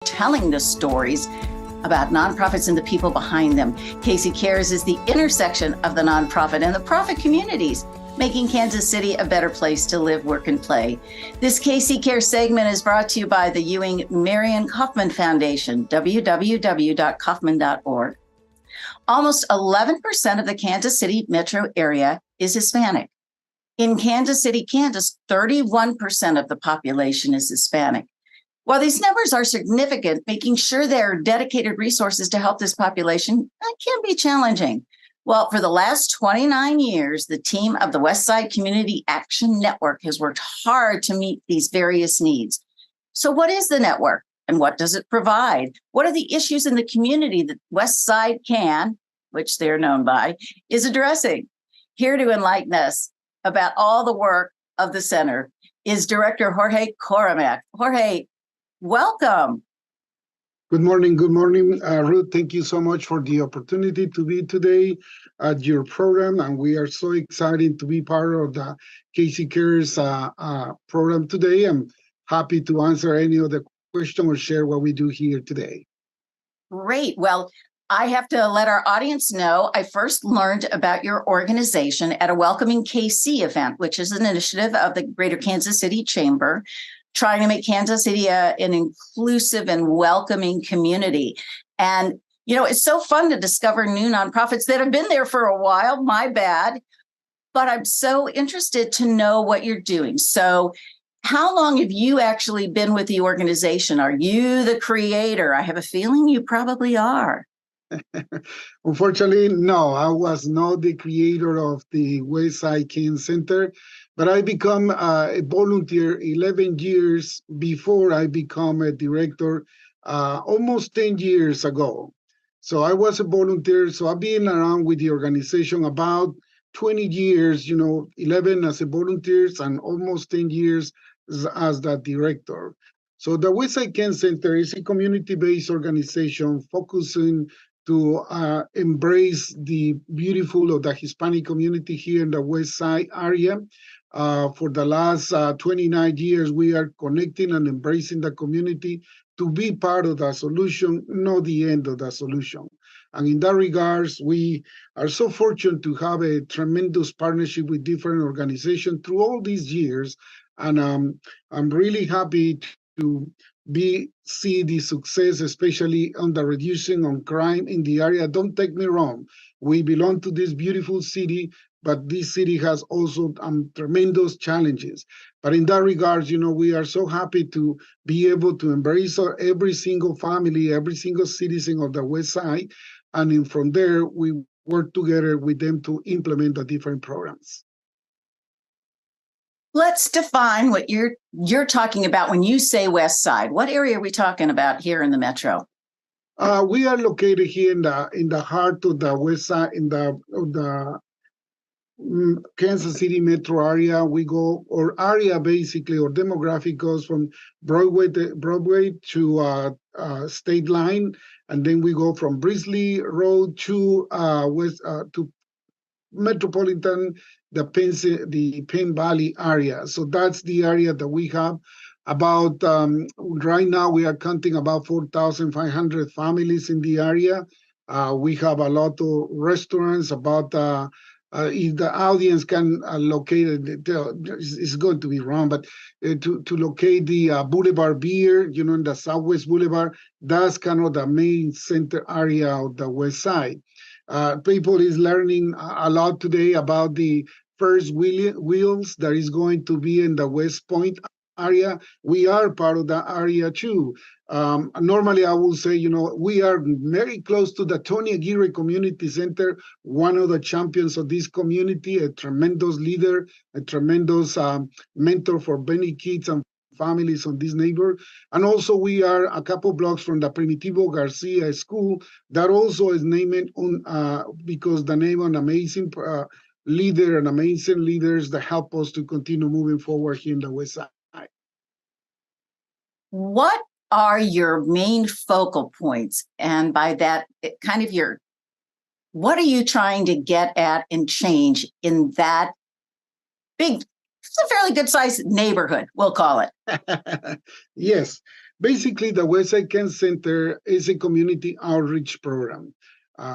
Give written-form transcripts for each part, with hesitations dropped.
telling the stories about nonprofits and the people behind them. KC Cares is the intersection of the nonprofit and the profit communities, making Kansas City a better place to live, work, and play. This KC Cares segment is brought to you by the Ewing Marion Kaufman Foundation, www.kaufman.org. Almost 11% of the Kansas City metro area is Hispanic. In Kansas City, Kansas, 31% of the population is Hispanic. While these numbers are significant, making sure there are dedicated resources to help this population can be challenging. Well, for the last 29 years, the team of the Westside Community Action Network has worked hard to meet these various needs. So what is the network and what does it provide? What are the issues in the community that Westside Can, which they're known by, is addressing? Here to enlighten us about all the work of the center is Director Jorge Coramac. Jorge, welcome. Good morning, Ruth. Thank you so much for the opportunity to be today at your program, and we are so excited to be part of the KC Cares program today. I'm happy to answer any of the questions or share what we do here today. Great. Well, I have to let our audience know I first learned about your organization at a Welcoming KC event, which is an initiative of the Greater Kansas City Chamber, trying to make Kansas City an inclusive and welcoming community. And, you know, it's so fun to discover new nonprofits that have been there for a while, my bad, but I'm so interested to know what you're doing. So how long have you actually been with the organization? Are you the creator? I have a feeling you probably are. Unfortunately, no, I was not the creator of the Westside Ken Center, but I become a volunteer 11 years before I become a director, almost 10 years ago. So I was a volunteer, so I've been around with the organization about 20 years, 11 as a volunteer and almost 10 years as the director. So the Westside Ken Center is a community-based organization focusing to embrace the beautiful of the Hispanic community here in the West Side area. For the last 29 years, we are connecting and embracing the community to be part of the solution, not the end of the solution. And in that regards, we are so fortunate to have a tremendous partnership with different organizations through all these years. And I'm really happy to see the success, especially on the reducing on crime in the area. Don't take me wrong. We belong to this beautiful city, but this city has also tremendous challenges. But in that regards, we are so happy to be able to embrace every single family, every single citizen of the West Side. And from there, we work together with them to implement the different programs. Let's define what you're talking about when you say West Side. What area are we talking about here in the metro? We are located here in the heart of the West Side, in the Kansas City metro area. We go, or area basically, or demographic goes from Broadway to State Line, and then we go from Brisley Road to to Metropolitan, the Penn Valley area. So that's the area that we have. About right now, we are counting about 4,500 families in the area. We have a lot of restaurants. About if the audience can locate it, it's going to be wrong, but to locate the Boulevard Beer, in the Southwest Boulevard, that's kind of the main center area of the West Side. People is learning a lot today about the first wheels that is going to be in the West Point area. We are part of that area too. Normally, I will say, we are very close to the Tony Aguirre Community Center, one of the champions of this community, a tremendous leader, a tremendous mentor for many kids and families on this neighborhood. And also we are a couple blocks from the Primitivo Garcia School that also is named because the name of an amazing leader and amazing leaders that help us to continue moving forward here in the West Side. What are your main focal points? And by that, kind of what are you trying to get at and change in that big, it's a fairly good sized neighborhood, we'll call it. Yes. Basically, the Westside Kansas Center is a community outreach program.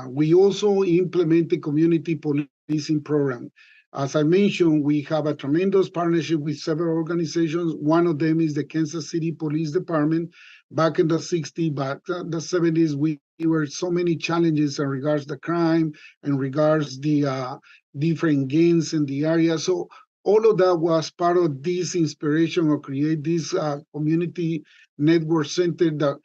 We also implement a community policing program. As I mentioned, we have a tremendous partnership with several organizations. One of them is the Kansas City Police Department. Back in the 60s, back in the 70s, we were so many challenges in regards to crime, in regards the different gangs in the area. So all of that was part of this inspiration of create this community network center. That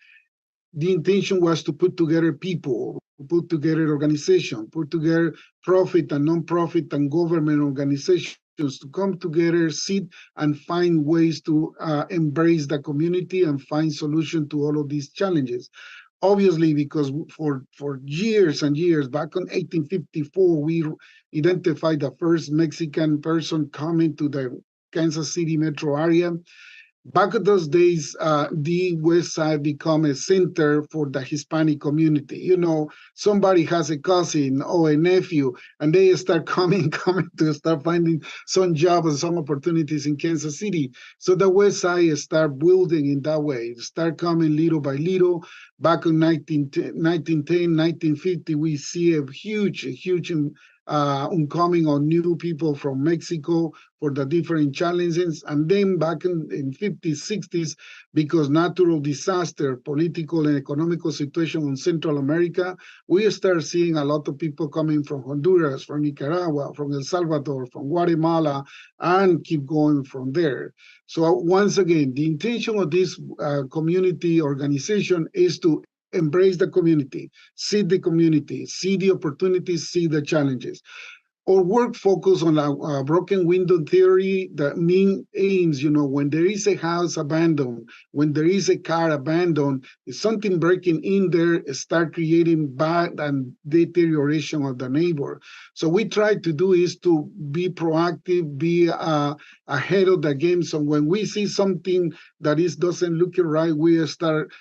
the intention was to put together people, put together organization, put together profit and non-profit and government organizations to come together, sit and find ways to embrace the community and find solution to all of these challenges. Obviously, because for years and years, back in 1854, we identified the first Mexican person coming to the Kansas City metro area. Back in those days, the West Side became a center for the Hispanic community. You know, somebody has a cousin or a nephew, and they start coming to start finding some jobs and some opportunities in Kansas City. So the West Side start building in that way, start coming little by little. Back in 1910, 1950, we see a huge incoming of new people from Mexico for the different challenges. And then back in 50s, 60s, because natural disaster, political and economical situation in Central America, we start seeing a lot of people coming from Honduras, from Nicaragua, from El Salvador, from Guatemala, and keep going from there. So once again, the intention of this community organization is to embrace the community, see the opportunities, see the challenges. Our work focus on a broken window theory. The main aims, when there is a house abandoned, when there is a car abandoned, if something breaking in there, start creating bad and deterioration of the neighbor. So we try to do is to be proactive, be ahead of the game. So when we see something that doesn't look right, we start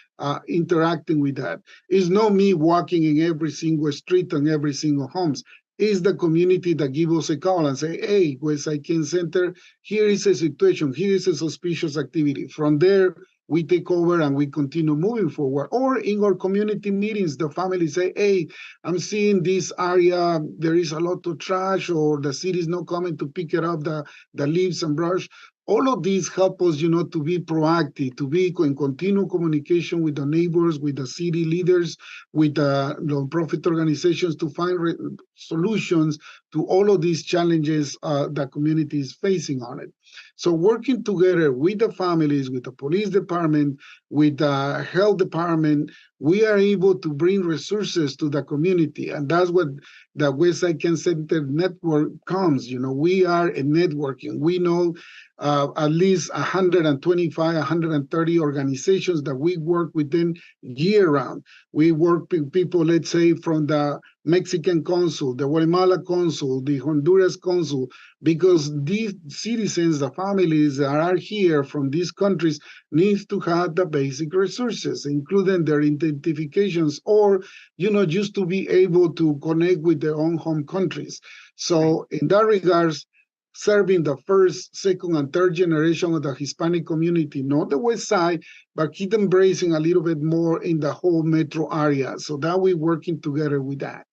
interacting with that. It's not me walking in every single street and every single homes. Is the community that give us a call and say, hey, Westside Kansas Center, here is a situation, here is a suspicious activity. From there, we take over and we continue moving forward. Or in our community meetings, the family say, hey, I'm seeing this area, there is a lot of trash, or the city is not coming to pick it up, the leaves and brush. All of these help us, to be proactive, to be in continual communication with the neighbors, with the city leaders, with the nonprofit organizations to find solutions to all of these challenges the community is facing on it. So working together with the families, with the police department, with the health department, we are able to bring resources to the community. And that's what the Westside Kansas Center network comes. We are a networking. We know at least 125, 130 organizations that we work within year round. We work with people, let's say, from the Mexican consul, the Guatemala consul, the Honduras consul, because these citizens, the families that are here from these countries, need to have the basic resources, including their identifications, or, just to be able to connect with their own home countries. So in that regards, serving the first, second, and third generation of the Hispanic community, not the West Side, but keep embracing a little bit more in the whole metro area. So that we're working together with that.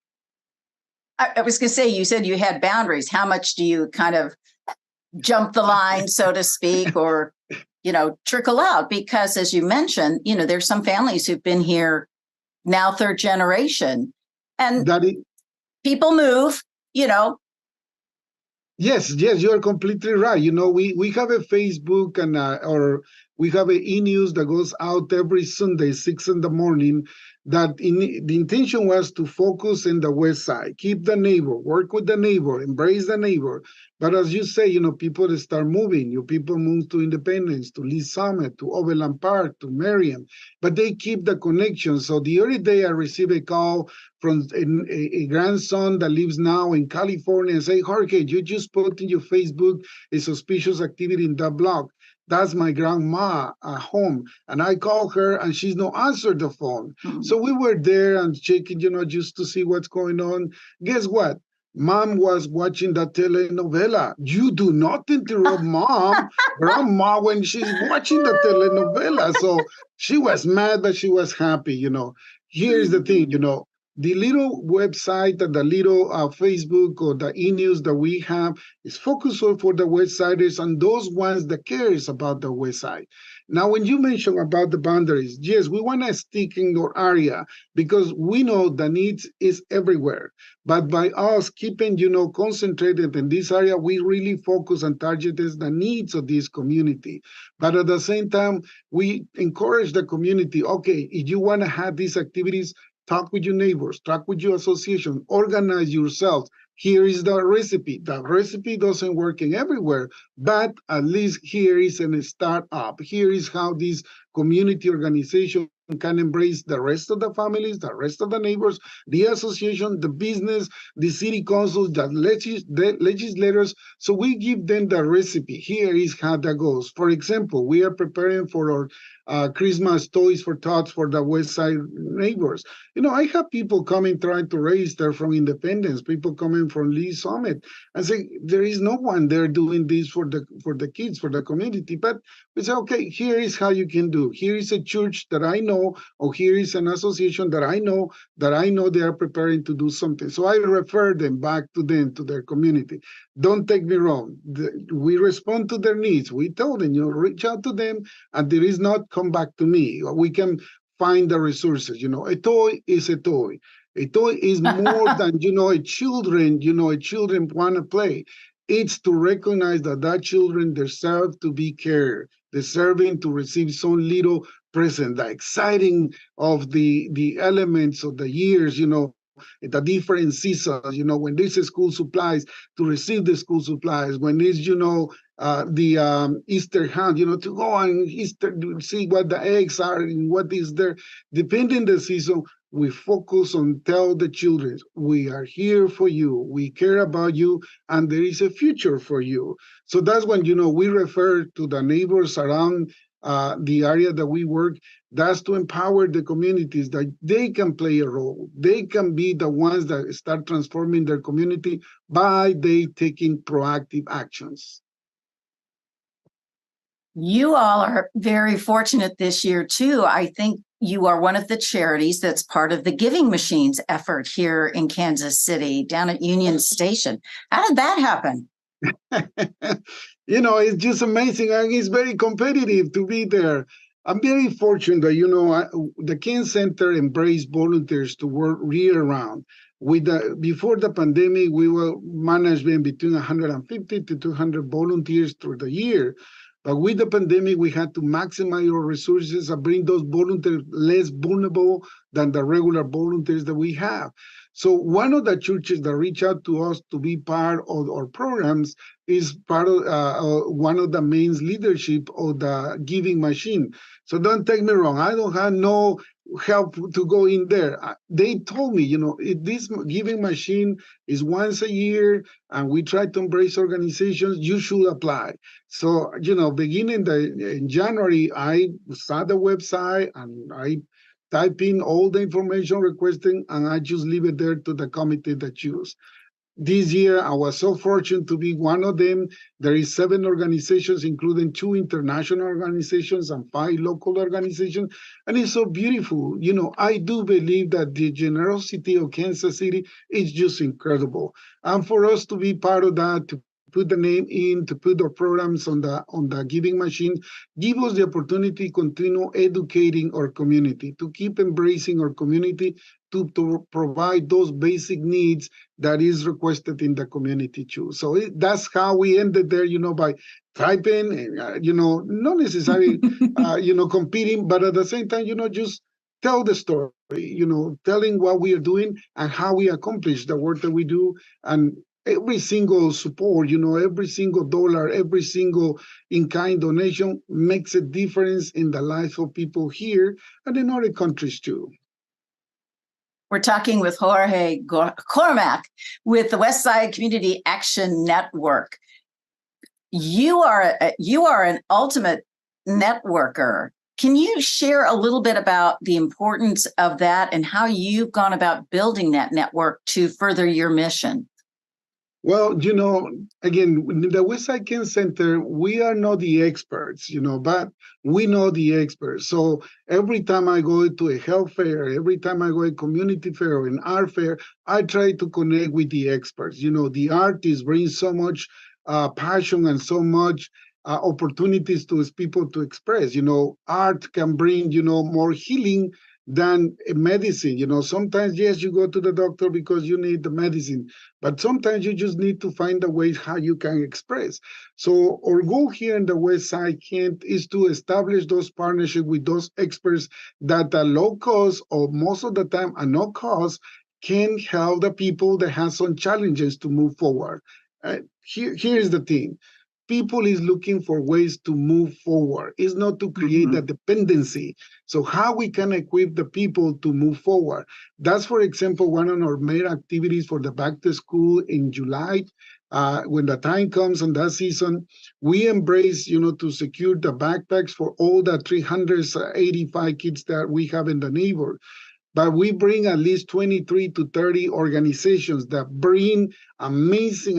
I was going to say, you said you had boundaries. How much do you kind of jump the line, so to speak, or, trickle out? Because as you mentioned, there's some families who've been here now third generation, and people move, Yes, you're completely right. We have a Facebook and or we have an e-news that goes out every Sunday, 6 in the morning, that the intention was to focus in the West Side, keep the neighbor, work with the neighbor, embrace the neighbor. But as you say, people start moving. People move to Independence, to Lee Summit, to Overland Park, to Marion, but they keep the connection. So the other day I received a call from a grandson that lives now in California and say, Jorge, you just put in your Facebook a suspicious activity in that block. That's my grandma at home. And I call her and she's not answered the phone. Mm-hmm. So we were there and checking, just to see what's going on. Guess what? Mom was watching the telenovela. You do not interrupt mom, grandma, when she's watching the telenovela. So she was mad, but she was happy, Here's the thing, the little website and the little Facebook or the e-news that we have is focused for the West Siders and those ones that cares about the West Side. Now, when you mention about the boundaries, yes, we want to stick in your area because we know the needs is everywhere. But by us keeping, concentrated in this area, we really focus and target the needs of this community. But at the same time, we encourage the community, okay, if you want to have these activities, talk with your neighbors, talk with your association, organize yourselves. Here is the recipe. The recipe doesn't work in everywhere, but at least here is a startup. Here is how this community organization can embrace the rest of the families, the rest of the neighbors, the association, the business, the city councils, the legislators. So we give them the recipe. Here is how that goes. For example, we are preparing for our Christmas toys for tots for the West Side neighbors. I have people coming trying to register from Independence, people coming from Lee Summit, and say there is no one there doing this for the kids, for the community. But we say, okay, here is how you can do. Here is a church that I know, or here is an association that I know they are preparing to do something. So I refer them back to them, to their community. Don't take me wrong. We respond to their needs. We tell them, reach out to them, and there is not come back to me. We can find the resources. A toy is a toy. A toy is more than, a children want to play. It's to recognize that children deserve to be cared, deserving to receive some little present, the exciting of the elements of the years, the different seasons, when there's school supplies, to receive the school supplies, when it's, the Easter hunt, to go and Easter, to see what the eggs are and what is there. Depending the season, we focus on tell the children, we are here for you, we care about you, and there is a future for you. So that's when, we refer to the neighbors around the area that we work. That's to empower the communities that they can play a role. They can be the ones that start transforming their community by they taking proactive actions. You all are very fortunate this year, too. I think you are one of the charities that's part of the Giving Machines effort here in Kansas City, down at Union Station. How did that happen? It's just amazing, and it's very competitive to be there. I'm very fortunate that, the Kansas Center embraced volunteers to work year-round. Before the pandemic, we were managing between 150 to 200 volunteers through the year. But with the pandemic, we had to maximize our resources and bring those volunteers less vulnerable than the regular volunteers that we have. So one of the churches that reach out to us to be part of our programs is part of one of the main leadership of the Giving Machine. So don't take me wrong. I don't have no help to go in there. They told me, if this Giving Machine is once a year and we try to embrace organizations, you should apply. So, beginning in January, I saw the website and I type in all the information requesting, and I just leave it there to the committee that choose. This year, I was so fortunate to be one of them. There is 7 organizations, including 2 international organizations and 5 local organizations. And it's so beautiful. I do believe that the generosity of Kansas City is just incredible. And for us to be part of that, to put the name in, to put our programs on the Giving Machine, give us the opportunity to continue educating our community, to keep embracing our community, to provide those basic needs that is requested in the community too. So that's how we ended there, by typing, not necessarily, competing, but at the same time, just tell the story, telling what we are doing and how we accomplish the work that we do. And every single support, every single dollar, every single in-kind donation makes a difference in the lives of people here and in other countries too. We're talking with Jorge Cormac with the Westside Community Action Network. You are an ultimate networker. Can you share a little bit about the importance of that and how you've gone about building that network to further your mission? Well, again, in the Westside Care Center, we are not the experts, but we know the experts. So every time I go to a health fair, every time I go to a community fair or an art fair, I try to connect with the experts. The artists bring so much passion and so much opportunities to people to express. Art can bring, more healing than medicine. Sometimes, yes, you go to the doctor because you need the medicine, but sometimes you just need to find a way how you can express. So our goal here in the West Side, Kent, is to establish those partnerships with those experts that at low cost, or most of the time at no cost, can help the people that have some challenges to move forward. Here's the thing. People is looking for ways to move forward. It's not to create a dependency. So how we can equip the people to move forward. That's, for example, one of our main activities for the back to school in July. When the time comes on that season, we embrace, to secure the backpacks for all the 385 kids that we have in the neighborhood. But we bring at least 23 to 30 organizations that bring amazing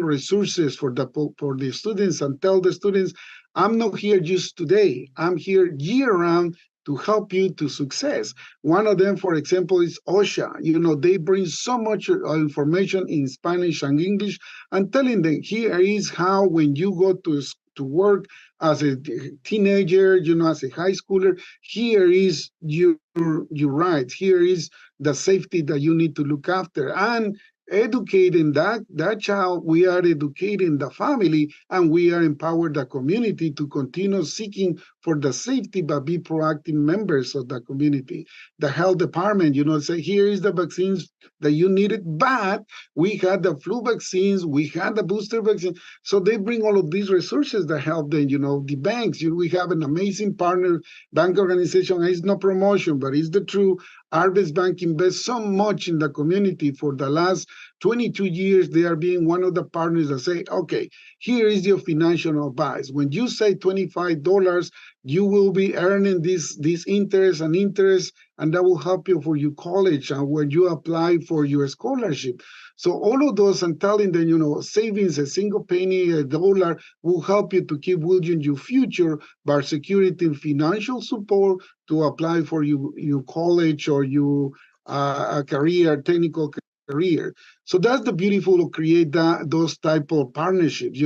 resources for the students, and tell the students, I'm not here just today. I'm here year round to help you to success. One of them, for example, is OSHA. They bring so much information in Spanish and English, and telling them, here is how, when you go to work as a teenager, as a high schooler, here is your rights. Here is the safety that you need to look after. And educating that child, we are educating the family, and we are empowering the community to continue seeking for the safety, but be proactive members of the community. The health department, say, here is the vaccines that you needed, but we had the flu vaccines, we had the booster vaccine. So they bring all of these resources that help them. The banks, we have an amazing partner bank organization. It's no promotion, but it's the truth. Harvest Bank invests so much in the community. For the last 22 years, they are being one of the partners that say, okay, here is your financial advice. When you say $25, you will be earning this interest, and that will help you for your college and when you apply for your scholarship. So all of those, and telling them, savings, a single penny, a dollar, will help you to keep building your future by securing financial support to apply for your college or your technical career. So that's the beautiful of create those type of partnerships.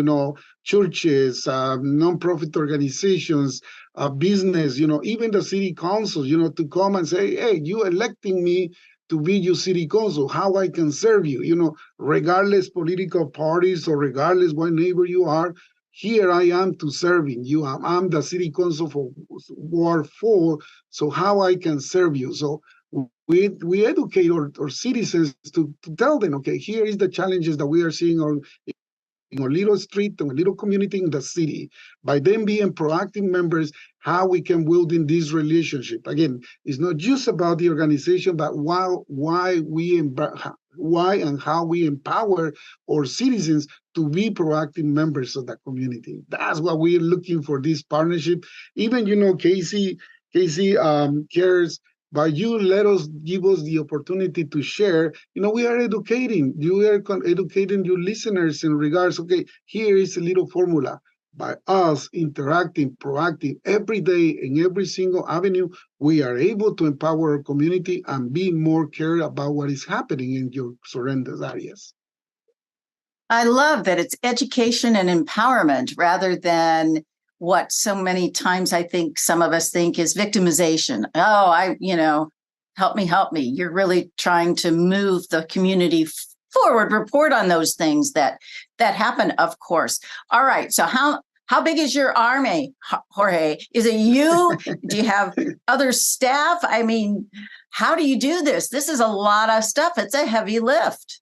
Churches, nonprofit organizations, business. Even the city councils. To come and say, hey, you electing me to be your city council, how I can serve you. Regardless political parties or regardless what neighbor you are. Here I am to serving you. I'm the city council for Ward 4, so how I can serve you. So we educate our citizens to tell them, okay, here is the challenges that we are seeing in a little street, in a little community in the city. By them being proactive members, how we can build in this relationship. Again, it's not just about the organization, but why and how we empower our citizens to be proactive members of the community. That's what we're looking for, this partnership. Even, Casey cares, but you give us the opportunity to share. We are educating. You are educating your listeners in regards, okay, here is a little formula. By us interacting proactive every day in every single avenue, we are able to empower our community and be more care about what is happening in your surrounding areas. I love that it's education and empowerment rather than what so many times I think some of us think is victimization. Oh, help me. You're really trying to move the community forward, report on those things that happen, of course. All right. So how big is your army, Jorge? Is it you? Do you have other staff? I mean, how do you do this? This is a lot of stuff. It's a heavy lift.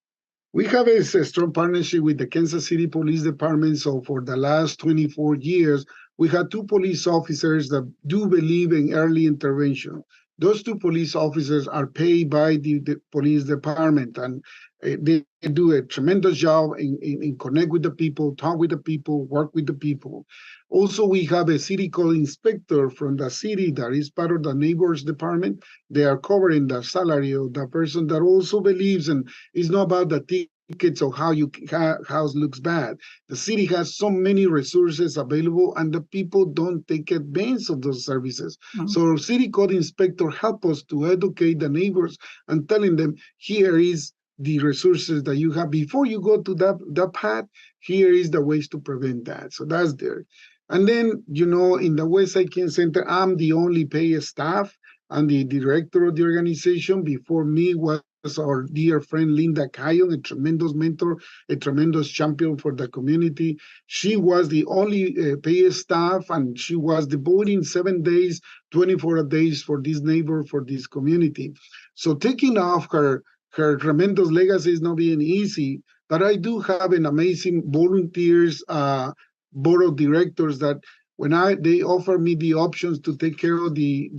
We have a strong partnership with the Kansas City Police Department. So for the last 24 years, we had 2 police officers that do believe in early intervention. Those 2 police officers are paid by the police department, and they do a tremendous job in connect with the people, talk with the people, work with the people. Also, we have a city code inspector from the city that is part of the neighbors department. They are covering the salary of the person that also believes, and it's not about the tickets or how your house looks bad. The city has so many resources available, and the people don't take advantage of those services. So our city code inspector help us to educate the neighbors and telling them, here is the resources that you have before you go to that path. Here is the ways to prevent that. So that's there. And then, in the Westside Care Center, I'm the only paid staff. I'm the director of the organization. Before me was our dear friend Linda Cayon, a tremendous mentor, a tremendous champion for the community. She was the only paid staff, and she was devoting 7 days, 24 days for this neighbor, for this community. So taking off her tremendous legacy is not being easy, but I do have an amazing volunteers, board of directors that when they offer me the options to take care of the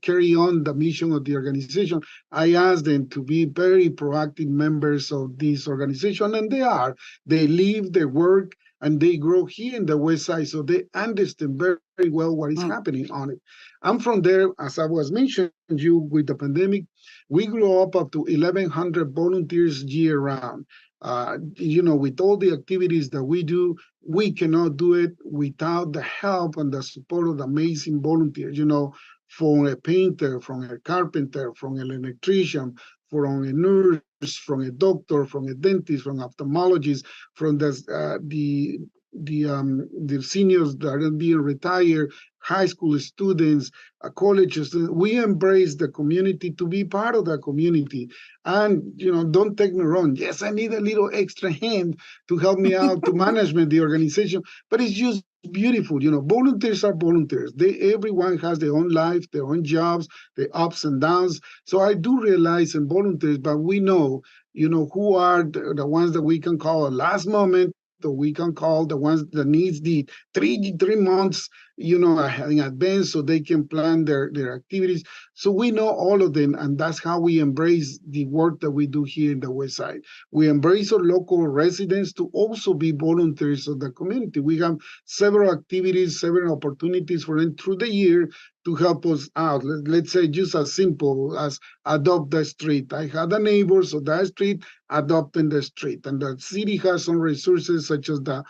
carry on the mission of the organization, I ask them to be very proactive members of this organization, and they are. They live, they work, and they grow here in the West Side, so they understand very, very well what is happening on it. I'm from there, as I was mentioning you with the pandemic. We grew up to 1,100 volunteers year round. With all the activities that we do, we cannot do it without the help and the support of the amazing volunteers, from a painter, from a carpenter, from an electrician, from a nurse, from a doctor, from a dentist, from ophthalmologist, from the seniors that are being retired, high school students, college students. We embrace the community to be part of the community. And, don't take me wrong. Yes, I need a little extra hand to help me out to management the organization, but it's just beautiful. Volunteers are volunteers. Everyone has their own life, their own jobs, their ups and downs. So I do realize in volunteers, but we know, who are the ones that we can call at last moment, or we can call the ones that needs the three months, in advance, so they can plan their activities. So we know all of them, and that's how we embrace the work that we do here in the West Side. We embrace our local residents to also be volunteers of the community. We have several activities, several opportunities for them through the year to help us out. Let's say just as simple as adopt the street. I had a neighbor, so that street, adopting the street. And the city has some resources such as the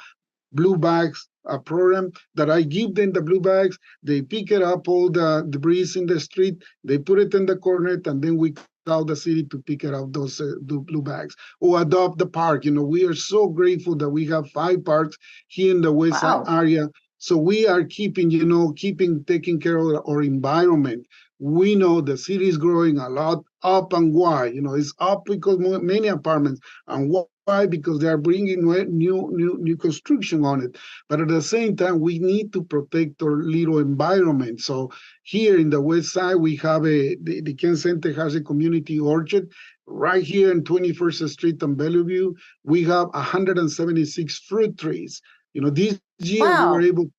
blue bags program that I give them the blue bags. They pick it up, all the debris in the street, they put it in the corner, and then we call the city to pick it up, those blue bags. Or adopt the park. We are so grateful that we have 5 parks here in the West Side area. So we are keeping taking care of our environment. We know the city is growing a lot. Up and why? It's up because many apartments, and why? Because they are bringing new construction on it. But at the same time, we need to protect our little environment. So here in the West Side, we have the Ken Center has a community orchard right here in 21st Street and Bellevue. We have 176 fruit trees. This year we were able.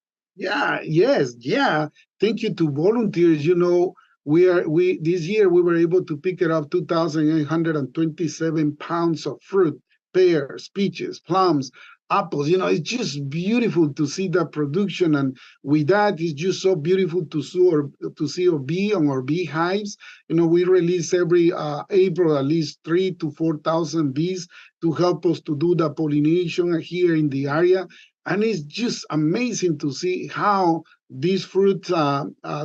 Thank you to volunteers. This year we were able to pick it up 2,827 pounds of fruit, pears, peaches, plums, apples. It's just beautiful to see that production, and with that, it's just so beautiful to see our bee on our beehives. We release every April at least 3,000 to 4,000 bees to help us to do the pollination here in the area. And it's just amazing to see how these fruit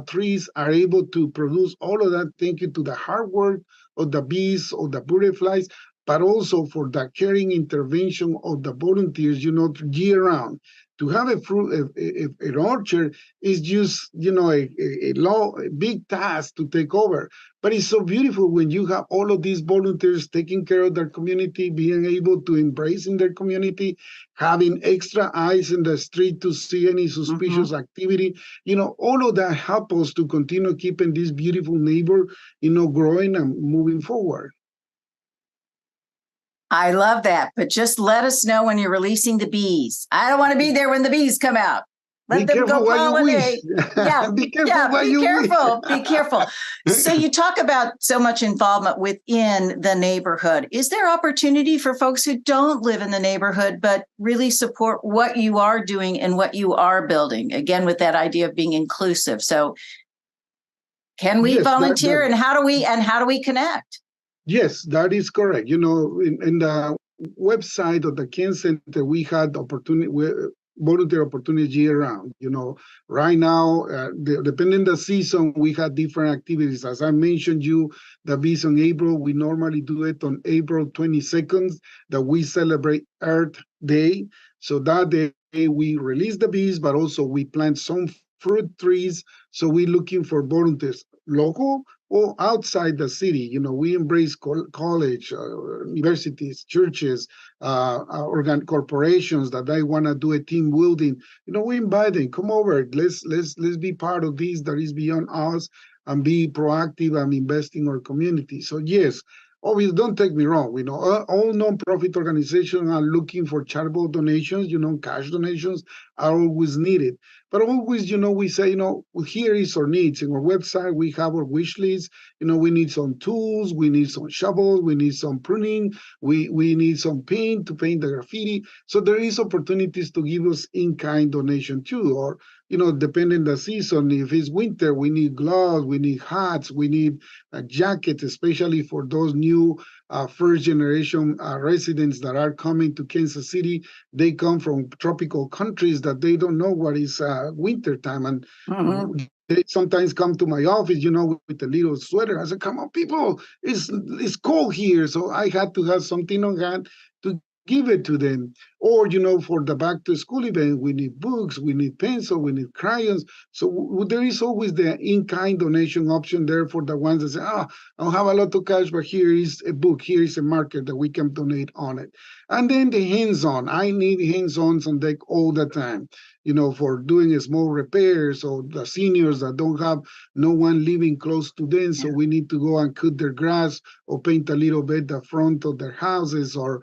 trees are able to produce all of that. Thank you to the hard work of the bees, or the butterflies, but also for the caring intervention of the volunteers, year round. To have an orchard is just, a big task to take over. But it's so beautiful when you have all of these volunteers taking care of their community, being able to embrace in their community, having extra eyes in the street to see any suspicious activity. All of that helps us to continue keeping this beautiful neighbor, growing and moving forward. I love that, but just let us know when you're releasing the bees. I don't want to be there when the bees come out. Let them go pollinate. Yeah, be careful. Be careful. So you talk about so much involvement within the neighborhood. Is there opportunity for folks who don't live in the neighborhood, but really support what you are doing and what you are building? Again, with that idea of being inclusive. So can we volunteer, and how do we connect? Yes, that is correct. In the website of the Ken Center, we had volunteer opportunities year round. Right now, depending the season, we had different activities. As I mentioned you, the Bees on April, we normally do it on April 22nd, that we celebrate Earth Day. So that day we release the bees, but also we plant some fruit trees. So we're looking for volunteers, local or outside the city. We embrace college, universities, churches, corporations that they want to do a team building. We invite them, come over, let's be part of this that is beyond us, and be proactive and invest in our community. So yes, obviously, don't take me wrong. All nonprofit organizations are looking for charitable donations. Cash donations are always needed. But always, we say, here is our needs. In our website, we have our wish list. We need some tools, we need some shovels, we need some pruning, we need some paint to paint the graffiti. So there is opportunities to give us in-kind donation too. Or, depending the season, if it's winter, we need gloves, we need hats, we need jackets, especially for those new first generation residents that are coming to Kansas City. They come from tropical countries that they don't know what is winter time. And they sometimes come to my office, with a little sweater. I said, come on, people, it's cold here. So I had to have something on hand to give it to them. Or, for the back to school event, we need books, we need pencil, we need crayons. So there is always the in-kind donation option there for the ones that say, I don't have a lot of cash, but here is a book, here is a marker that we can donate on it. And then the hands-on. I need hands-ons on deck all the time, for doing small repairs, or the seniors that don't have no one living close to them. So we need to go and cut their grass or paint a little bit the front of their houses, or,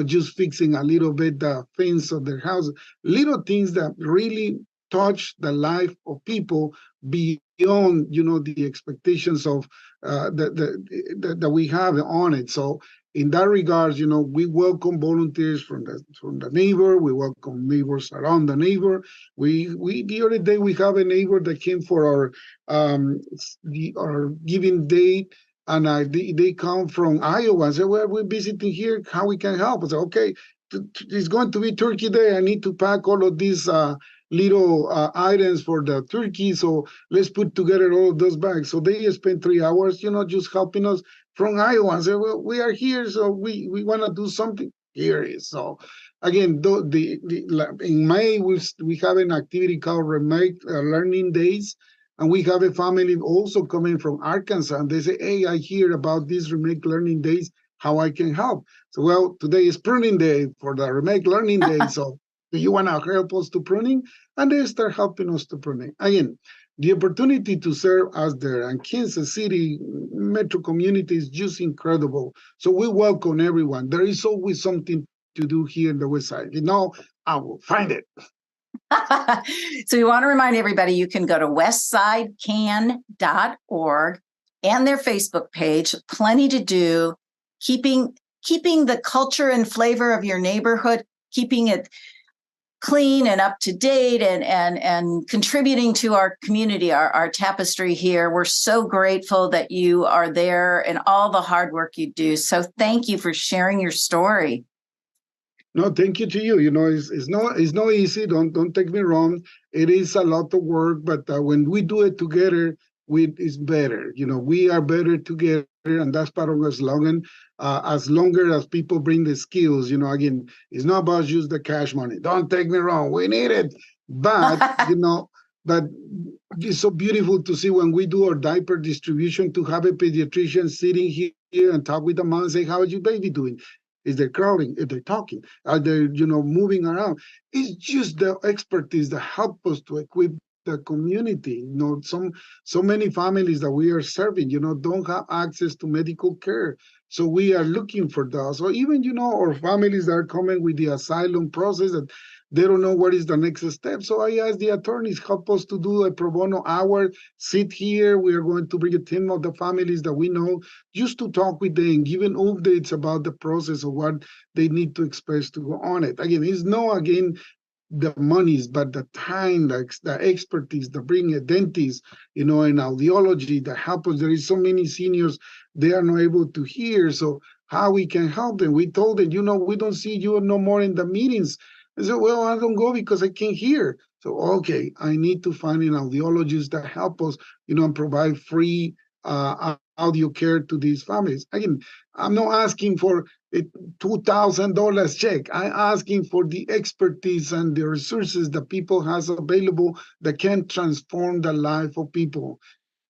just fixing a little bit the fence of their house. Little things that really touch the life of people beyond, the expectations of that we have on it. So in that regards, we welcome volunteers from the neighbor. We welcome neighbors around the neighbor. We the other day we have a neighbor that came for our giving day, and they come from Iowa and say, well, we're visiting here, how we can help. I said, okay, it's going to be Turkey Day. I need to pack all of these little items for the turkey. So let's put together all of those bags. So they spent 3 hours, just helping us from Iowa and say, well, we are here, so we want to do something. Here is. So again, in May, we have an activity called Remote Learning Days. And we have a family also coming from Arkansas, and they say, hey, I hear about these Remote Learning Days, how I can help. So, well, today is pruning day for the Remote Learning Day. So do you want to help us to pruning? And they start helping us to pruning. Again, the opportunity to serve us there and Kansas City metro community is just incredible. So we welcome everyone. There is always something to do here in the West Side. I will find it. So we want to remind everybody, you can go to westsidecan.org and their Facebook page. Plenty to do. Keeping the culture and flavor of your neighborhood, keeping it clean and up to date, and contributing to our community, our tapestry here. We're so grateful that you are there and all the hard work you do. So thank you for sharing your story. No, thank you to you. It's not easy. Don't take me wrong. It is a lot of work, but when we do it together, it's better. We are better together, and that's part of our slogan. As longer as people bring the skills, again, it's not about just the cash money. Don't take me wrong. We need it, but but it's so beautiful to see when we do our diaper distribution, to have a pediatrician sitting here and talk with the mom and say, how is your baby doing? Is they crawling? Is they talking? Are they, moving around? It's just the expertise that help us to equip the community. So many families that we are serving, don't have access to medical care. So we are looking for those. Or even, our families that are coming with the asylum process, that they don't know what is the next step. So I ask the attorneys, help us to do a pro bono hour, sit here. We are going to bring a team of the families that we know, just to talk with them, giving updates about the process of what they need to express to go on it. Again, the monies, but the time, the expertise, the bring a dentist, in audiology, that help us. There is so many seniors, they are not able to hear. So how we can help them? We told them, we don't see you no more in the meetings. I said, well, I don't go because I can't hear. So, okay, I need to find an audiologist that help us, and provide free audio care to these families. Again, I'm not asking for a $2,000 check. I'm asking for the expertise and the resources that people has available that can transform the life of people.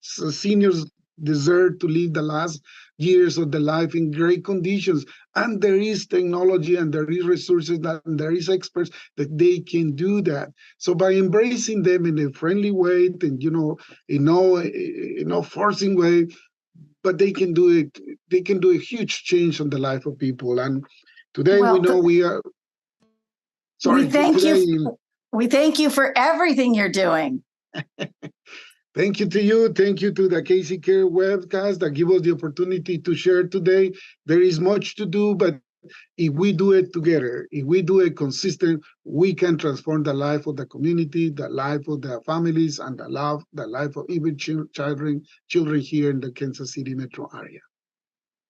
So seniors deserve to live the last years of their life in great conditions. And there is technology and there is resources and there is experts that they can do that. So by embracing them in a friendly way and, forcing way, but they can do it. They can do a huge change on the life of people. And today we know we are. Sorry, we thank today, you. We thank you for everything you're doing. Thank you to you. Thank you to the Casey Care webcast that give us the opportunity to share today. There is much to do, but if we do it together, if we do it consistent, we can transform the life of the community, the life of the families, and the life of even children here in the Kansas City metro area.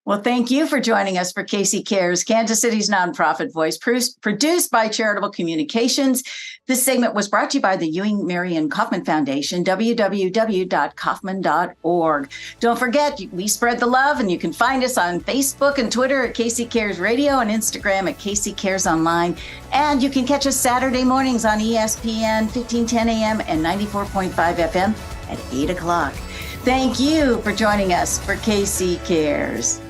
Well, thank you for joining us for Casey Cares, Kansas City's nonprofit voice, produced by Charitable Communications. This segment was brought to you by the Ewing Marion Kaufman Foundation, www.kaufman.org. Don't forget, we spread the love, and you can find us on Facebook and Twitter at Casey Cares Radio and Instagram at Casey Cares Online. And you can catch us Saturday mornings on ESPN, 1510 AM and 94.5 FM at 8 o'clock. Thank you for joining us for Casey Cares.